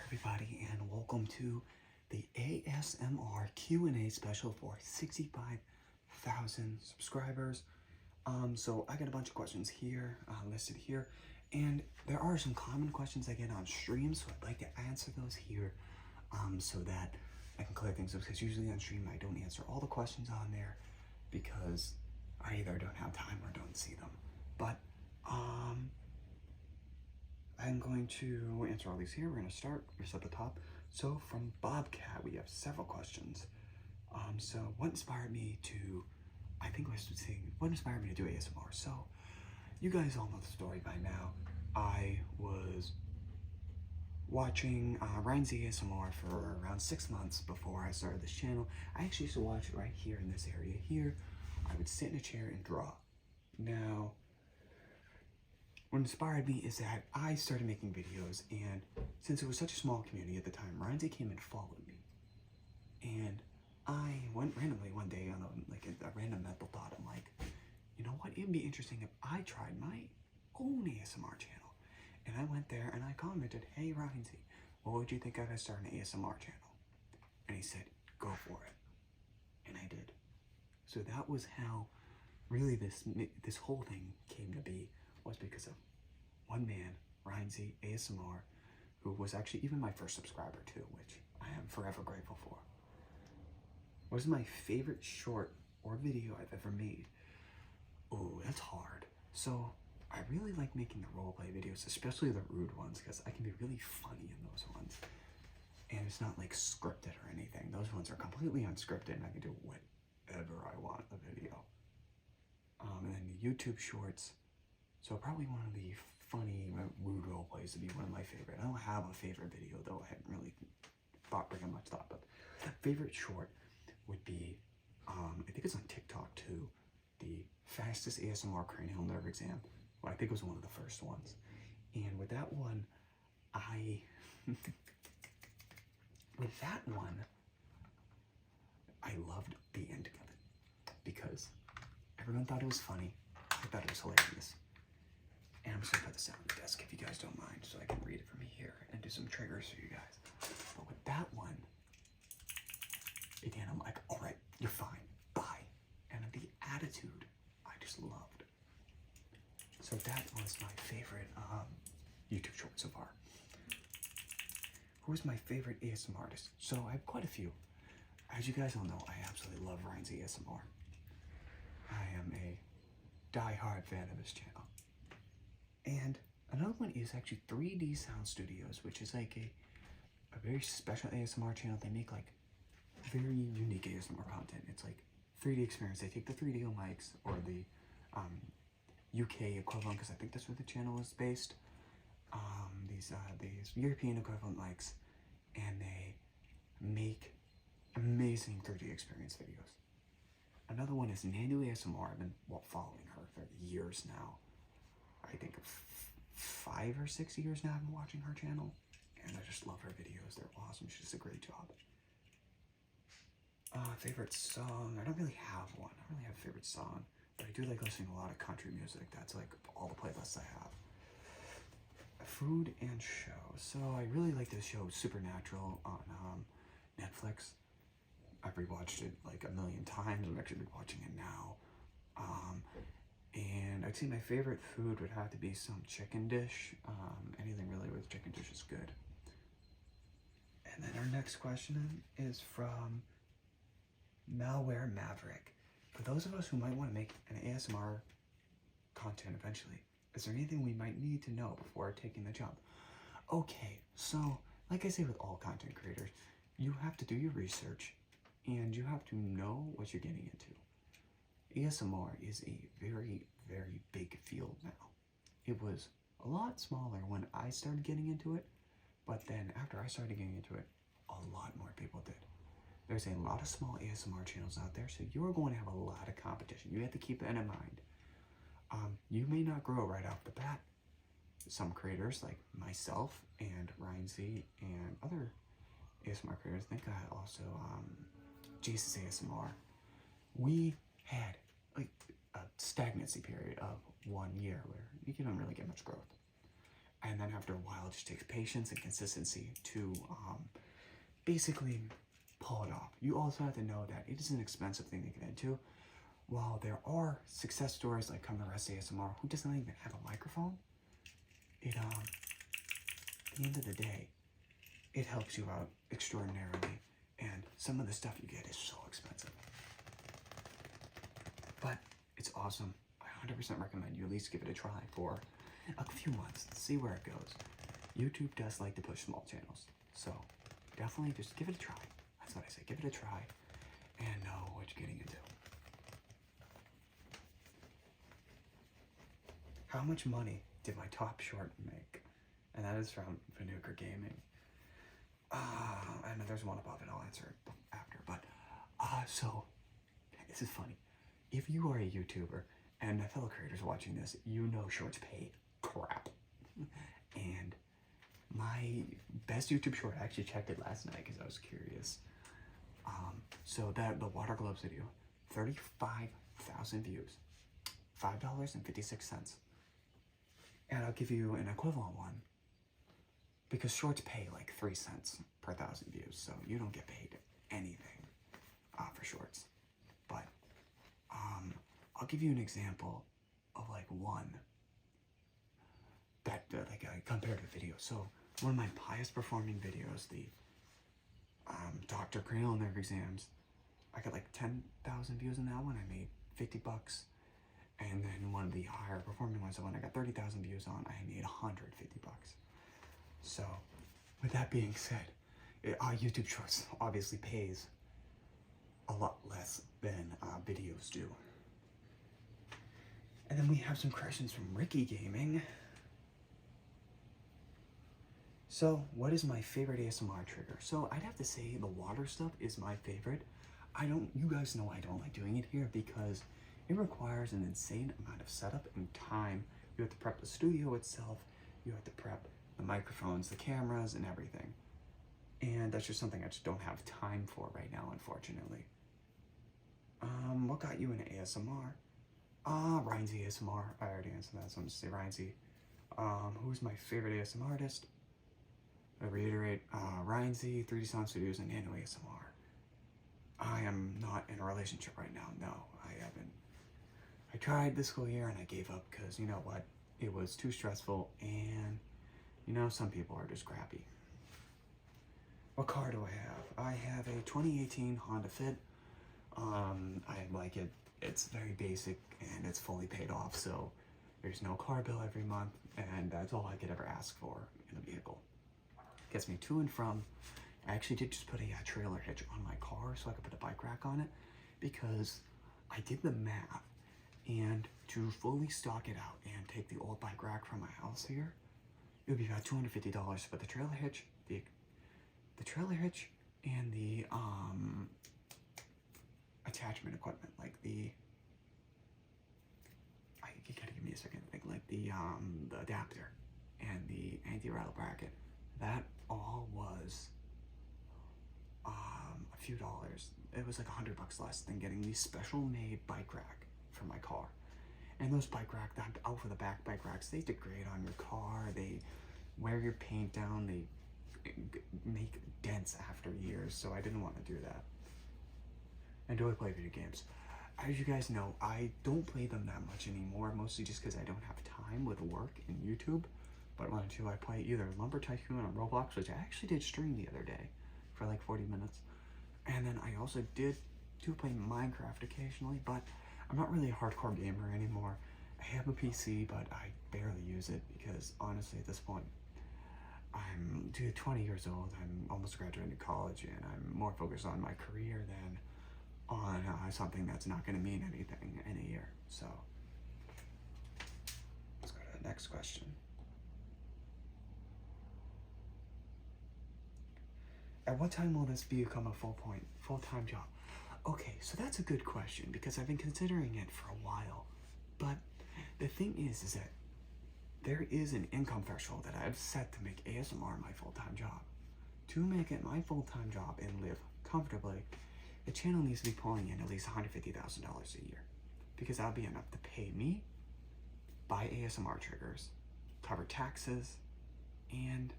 everybody, and welcome to the ASMR Q&A special for 65,000 subscribers. So I got a bunch of questions here, listed here, and there are some common questions I get on stream, so I'd like to answer those here, so that I can clear things up, because usually on stream I don't answer all the questions on there, because I either don't have time or don't see them. But, I'm going to answer all these here. We're going to start just at the top. So from Bobcat, we have several questions. So what inspired me to, I think I was saying, what inspired me to do ASMR? So you guys all know the story by now. I was watching Ryan's ASMR for around 6 months before I started this channel. I actually used to watch it right here in this area here. I would sit in a chair and draw. Now, what inspired me is that I started making videos, and since it was such a small community at the time, Ryan's came and followed me. And I went randomly one day on a random mental thought. I'm like, you know what, it'd be interesting if I tried my own ASMR channel. And I went there and I commented, hey Ryan's, what would you think if I started an ASMR channel? And he said, go for it. And I did. So that was how really this whole thing came to be, was because of one man, Ryan Z ASMR, who was actually even my first subscriber too, which I am forever grateful for. What is my favorite short or video I've ever made? Oh, that's hard. So I really like making the roleplay videos, especially the rude ones, because I can be really funny in those ones. And it's not like scripted or anything. Those ones are completely unscripted and I can do whatever I want in the video. And then the YouTube shorts. So probably one of the funny, rude role plays would be one of my favorite. I don't have a favorite video though. I haven't really very much thought, but favorite short would be, I think it's on TikTok too, the fastest ASMR cranial nerve exam. Well, I think it was one of the first ones. And with that one, I loved the ending of it because everyone thought it was funny. I thought it was hilarious. And I'm just gonna put this out on the desk if you guys don't mind, so I can read it from here and do some triggers for you guys. But with that one, again, I'm like, all right, you're fine, bye. And the attitude, I just loved. So that was my favorite YouTube short so far. Who is my favorite ASMR artist? So I have quite a few. As you guys all know, I absolutely love Ryan's ASMR. I am a die-hard fan of his channel. And another one is actually 3D Sound Studios, which is like a very special ASMR channel. They make like very unique ASMR content. It's like 3D experience. They take the 3D mics, or the UK equivalent, because I think that's where the channel is based. These European equivalent mics, and they make amazing 3D experience videos. Another one is Nandu ASMR. I've been following her for years now. I think 5 or 6 years now I've been watching her channel, and I just love her videos. They're awesome. She does a great job. Favorite song? I don't really have one. I don't really have a favorite song, but I do like listening to a lot of country music. That's like all the playlists I have. Food and show. So I really like this show, Supernatural, on Netflix. I've rewatched it like a million times. I'm actually rewatching it now. And I'd say my favorite food would have to be some chicken dish. Anything really with chicken dish is good. And then our next question is from Malware Maverick. For those of us who might want to make an ASMR content eventually, is there anything we might need to know before taking the jump? Okay, so like I say with all content creators, you have to do your research and you have to know what you're getting into. ASMR is a very, very big field now. It was a lot smaller when I started getting into it, but then after I started getting into it, a lot more people did. There's a lot of small ASMR channels out there, so you're going to have a lot of competition. You have to keep that in mind. You may not grow right off the bat. Some creators like myself and Ryan Z and other ASMR creators, I think also Jesus ASMR, we had like a stagnancy period of 1 year where you didn't really get much growth. And then after a while, it just takes patience and consistency to basically pull it off. You also have to know that it is an expensive thing to get into. While there are success stories like Come the Rest ASMR who doesn't even have a microphone, it at the end of the day, it helps you out extraordinarily, and some of the stuff you get is so expensive. But it's awesome. I 100% recommend you at least give it a try for a few months to see where it goes. YouTube does like to push small channels, so definitely just give it a try. That's what I say, give it a try and know what you're getting into. How much money did my top short make? And that is from Vanuka Gaming. I know there's one above it, I'll answer it after, but so this is funny. If you are a YouTuber and my fellow creators watching this, you know shorts pay crap. And my best YouTube short, I actually checked it last night because I was curious. So that the water gloves video, 35,000 views, $5.56. And I'll give you an equivalent one because shorts pay like 3 cents per 1,000 views, so you don't get paid anything for shorts. But I'll give you an example of like one that like a comparative video. So one of my highest performing videos, the Dr. Cranial Nerve Exams, I got like 10,000 views in that one. I made $50. And then one of the higher performing ones, the one I got 30,000 views on, I made $150. So with that being said, YouTube Shorts obviously pays a lot less than videos do. And then we have some questions from Ricky Gaming. So what is my favorite ASMR trigger? So I'd have to say the water stuff is my favorite. You guys know I don't like doing it here because it requires an insane amount of setup and time. You have to prep the studio itself. You have to prep the microphones, the cameras, and everything. And that's just something I just don't have time for right now, unfortunately. What got you into ASMR? Ryan's ASMR. I already answered that, so I'm just gonna say Ryan's. Who's my favorite ASMR artist? I reiterate, Ryan's, 3D Sound Studios, and Nano ASMR. I am not in a relationship right now. No, I haven't. I tried this school year and I gave up because, you know what, it was too stressful and, you know, some people are just crappy. What car do I have? I have a 2018 Honda Fit. I like it. It's very basic and it's fully paid off, so there's no car bill every month, and that's all I could ever ask for in a vehicle. Gets me to and from. I actually did just put a trailer hitch on my car so I could put a bike rack on it because I did the math, and to fully stock it out and take the old bike rack from my house here, it would be about $250 to put the trailer hitch, the trailer hitch, and the attachment equipment, like you gotta give me a second, like the adapter and the anti-rattle bracket. That all was a few dollars. It was like $100 less than getting the special made bike rack for my car. And those bike racks, out for the back bike racks, they degrade on your car, they wear your paint down, they make dents after years, so I didn't want to do that. And do I play video games? As you guys know, I don't play them that much anymore, mostly just because I don't have time with work and YouTube. But when I do, I play either Lumber Tycoon or Roblox, which I actually did stream the other day for like 40 minutes. And then I also do play Minecraft occasionally, but I'm not really a hardcore gamer anymore. I have a PC, but I barely use it because honestly at this point, I'm 20 years old, I'm almost graduating college, and I'm more focused on my career than on something that's not going to mean anything in a year. So let's go to the next question. At what time will this become a full-time job? Okay, so that's a good question because I've been considering it for a while. But the thing is that there is an income threshold that I've set to make ASMR my full-time job. To make it my full-time job and live comfortably, the channel needs to be pulling in at least $150,000 a year, because that'll be enough to pay me, buy ASMR triggers, cover taxes, and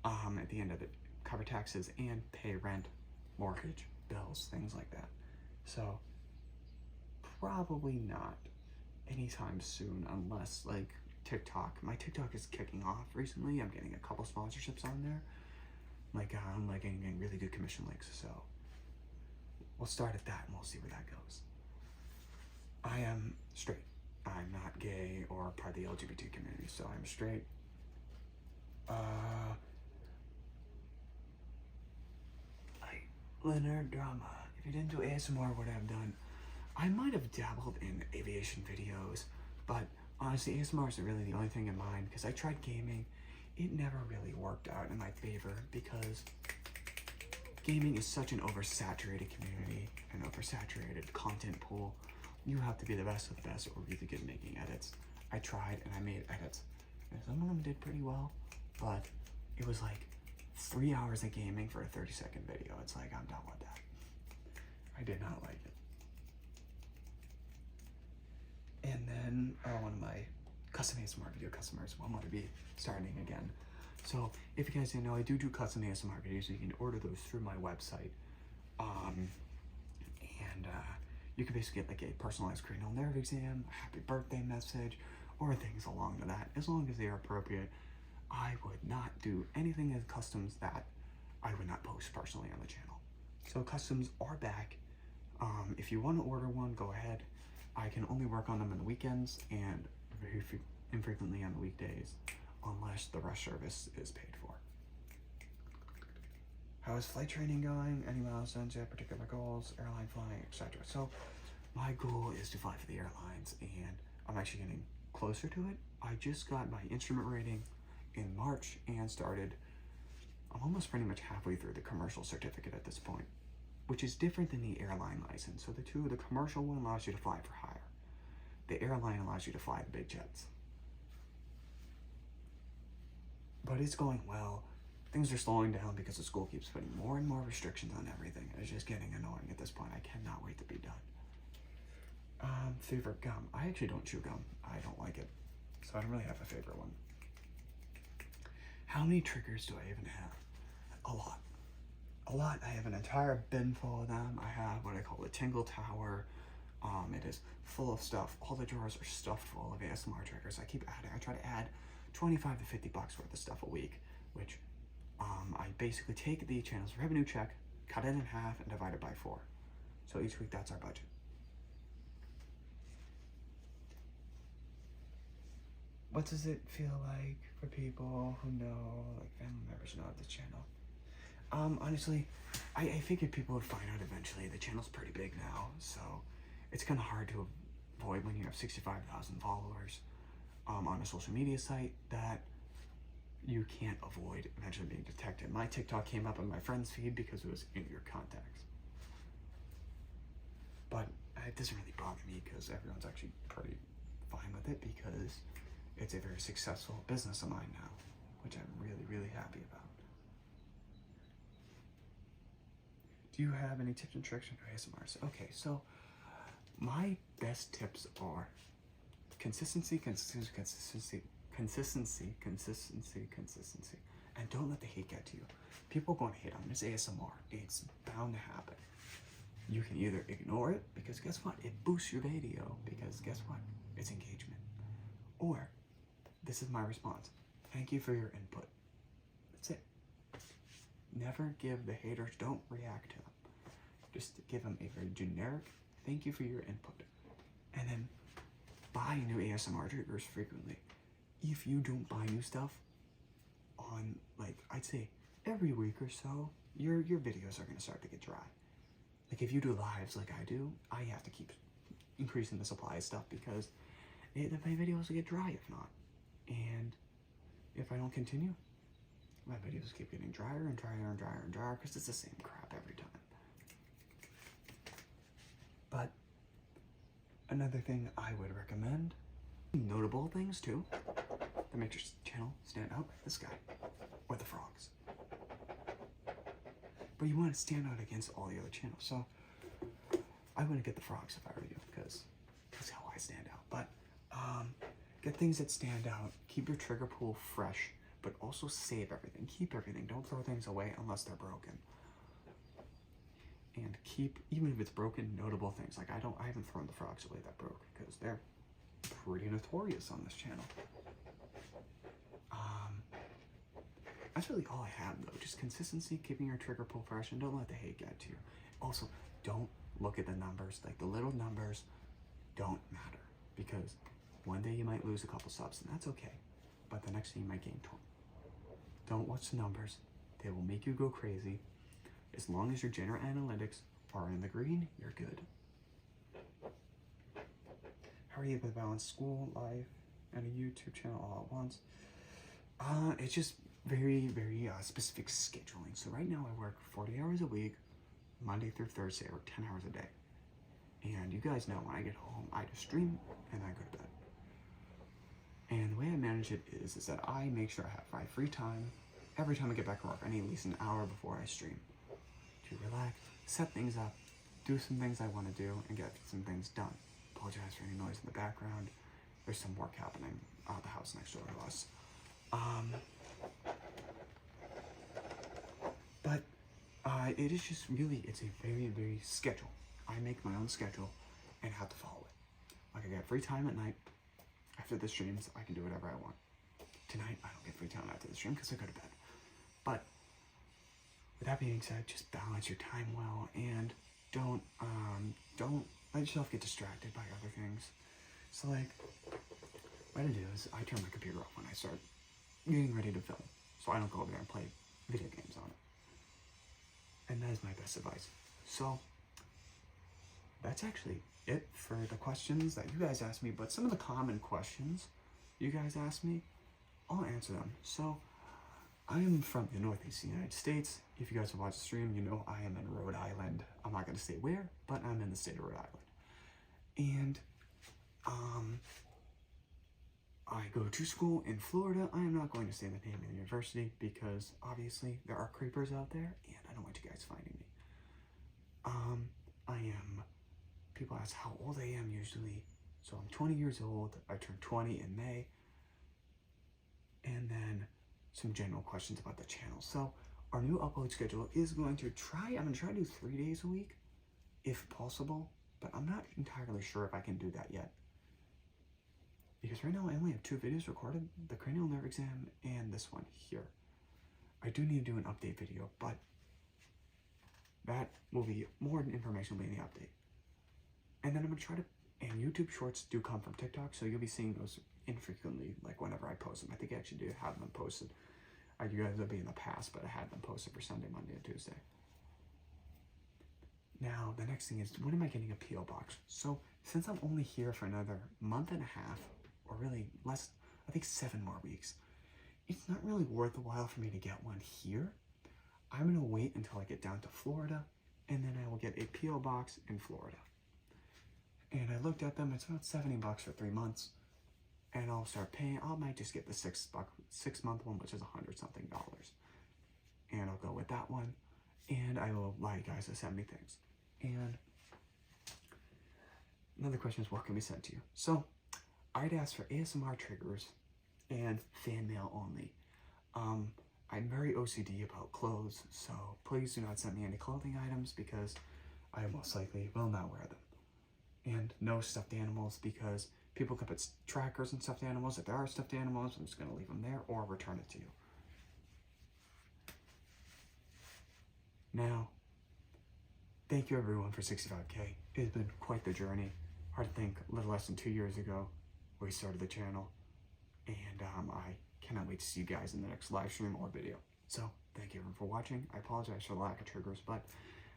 at the end of it, cover taxes and pay rent, mortgage, bills, things like that. So probably not anytime soon, unless like TikTok. My TikTok is kicking off recently. I'm getting a couple sponsorships on there. I'm getting really good commission links, so we'll start at that and we'll see where that goes. I am straight. I'm not gay or part of the LGBT community, so I'm straight. Linear drama. If you didn't do ASMR, what I've done, I might have dabbled in aviation videos, but honestly, ASMR is really the only thing in mind, because I tried gaming. It never really worked out in my favor, because gaming is such an oversaturated community, an oversaturated content pool. You have to be the best of the best or really good at making edits. I tried and I made edits, and some of them did pretty well, but it was like 3 hours of gaming for a 30-second video. It's like, I'm done with that. I did not like it. And then one of my custom ASMR video customers will want to be starting again. So if you guys didn't know, I do custom ASMR videos, so you can order those through my website. You can basically get like a personalized cranial nerve exam, a happy birthday message, or things along to that. As long as they are appropriate, I would not do anything as customs that I would not post personally on the channel. So customs are back. If you want to order one, go ahead. I can only work on them on the weekends and very infrequently on the weekdays, unless the rush service is paid for. How is flight training going? Any milestones yet? Particular goals? Airline flying, etc. So my goal is to fly for the airlines, and I'm actually getting closer to it. I just got my instrument rating in March and started. I'm almost pretty much halfway through the commercial certificate at this point, which is different than the airline license. So the commercial one allows you to fly for hire. The airline allows you to fly the big jets. But it's going well. Things are slowing down because the school keeps putting more and more restrictions on everything. It's just getting annoying at this point. I cannot wait to be done. Favorite gum. I actually don't chew gum. I don't like it. So I don't really have a favorite one. How many triggers do I even have? A lot. A lot. I have an entire bin full of them. I have what I call the Tingle Tower. It is full of stuff. All the drawers are stuffed full of ASMR triggers. I keep adding. I try to add 25 to 50 bucks worth of stuff a week, which I basically take the channel's revenue check, cut it in half, and divide it by 4. So each week, that's our budget. What does it feel like for people who know, like family members know of the channel? Honestly, I figured people would find out eventually. The channel's pretty big now, so it's kind of hard to avoid when you have 65,000 followers on a social media site that you can't avoid eventually being detected. My TikTok came up on my friend's feed because it was in your contacts. But it doesn't really bother me because everyone's actually pretty fine with it, because it's a very successful business of mine now, which I'm really, really happy about. Do you have any tips and tricks for ASMRs? Okay, so my best tips are consistency, and don't let the hate get to you. People are going to hate on this ASMR. It's bound to happen. You can either ignore it, because guess what? It boosts your video, because guess what? It's engagement. Or, this is my response. Thank you for your input. That's it. Never give the haters, don't react to them. Just give them a very generic, thank you for your input. And then buy new ASMR triggers frequently. If you don't buy new stuff on, like, I'd say every week or so, your videos are going to start to get dry. Like, if you do lives like I do, I have to keep increasing the supply of stuff, because my videos will get dry if not. And if I don't continue, my videos keep getting drier and drier and drier and drier, because it's the same crap every time. But another thing I would recommend, notable things too, that make your channel stand out, like this guy, or the frogs. But you want to stand out against all the other channels, so I wouldn't get the frogs if I were you, because that's how I stand out. But get things that stand out, keep your trigger pool fresh, but also save everything. Keep everything. Don't throw things away unless they're broken. And keep, even if it's broken, notable things. Like I haven't thrown the frogs away that broke because they're pretty notorious on this channel. That's really all I have though. Just consistency, keeping your trigger pull fresh, and don't let the hate get to you. Also, don't look at the numbers. Like the little numbers don't matter because one day you might lose a couple subs and that's okay. But the next day you might gain 20. Don't watch the numbers. They will make you go crazy. As long as your general analytics are in the green, you're good. How are you able to balance school, life, and a YouTube channel all at once? It's just very, very specific scheduling. So right now I work 40 hours a week, Monday through Thursday. I work 10 hours a day. And you guys know when I get home, I just stream and I go to bed. And the way I manage it is that I make sure I have my free time. Every time I get back from work, I need at least an hour before I stream to relax, set things up, do some things I want to do, and get some things done. Apologize for any noise in the background. There's some work happening at the house next door to us. But it is just really, it's a very, very schedule. I make my own schedule and have to follow it. Like I get free time at night. After the streams, I can do whatever I want. Tonight, I don't get free time after the stream because I go to bed. But with that being said, just balance your time well and don't let yourself get distracted by other things. So like, what I do is I turn my computer off when I start getting ready to film. So I don't go over there and play video games on it. And that is my best advice. So that's actually it for the questions that you guys asked me, but some of the common questions you guys asked me, I'll answer them. So I am from the Northeast United States. If you guys have watched the stream, you know I am in Rhode Island. I'm not going to say where, but I'm in the state of Rhode Island. And I go to school in Florida. I am not going to say the name of the university because obviously there are creepers out there and I don't want you guys finding me. People ask how old I am usually. So I'm 20 years old. I turned 20 in May. And then some general questions about the channel. So our new upload schedule is I'm going to try to do 3 days a week if possible, but I'm not entirely sure if I can do that yet. Because right now I only have 2 videos recorded, the cranial nerve exam and this one here. I do need to do an update video, but that will be more information will be in the update. And then I'm going to try to, and YouTube shorts do come from TikTok, so you'll be seeing those infrequently, like whenever I post them. I think I actually do have them posted. You guys will be in the past, but I had them posted for Sunday, Monday, and Tuesday. Now, the next thing is, when am I getting a P.O. box? So, since I'm only here for another month and a half, or really less, I think 7 more weeks, it's not really worth the while for me to get one here. I'm going to wait until I get down to Florida, and then I will get a P.O. box in Florida. And I looked at them, it's about $70 for 3 months. And I'll start paying, I might just get the 6-month one, which is $100-something. And I'll go with that one. And I will allow you guys to send me things. And another question is, what can we send to you? So, I'd ask for ASMR triggers and fan mail only. I'm very OCD about clothes, so please do not send me any clothing items because I most likely will not wear them. And no stuffed animals because people can put trackers and stuffed animals. If there are stuffed animals, I'm just going to leave them there or return it to you. Now, thank you everyone for 65K. It has been quite the journey. Hard to think, a little less than 2 years ago, we started the channel. And I cannot wait to see you guys in the next live stream or video. So, thank you everyone for watching. I apologize for the lack of triggers, but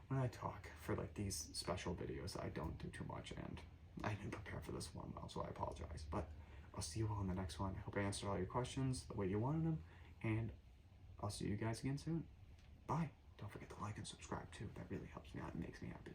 when I talk for like these special videos, I don't do too much, and I didn't prepare for this one well, so I apologize. But I'll see you all in the next one. I hope I answered all your questions the way you wanted them, and I'll see you guys again soon. Bye. Don't forget to like and subscribe too. That really helps me out and makes me happy.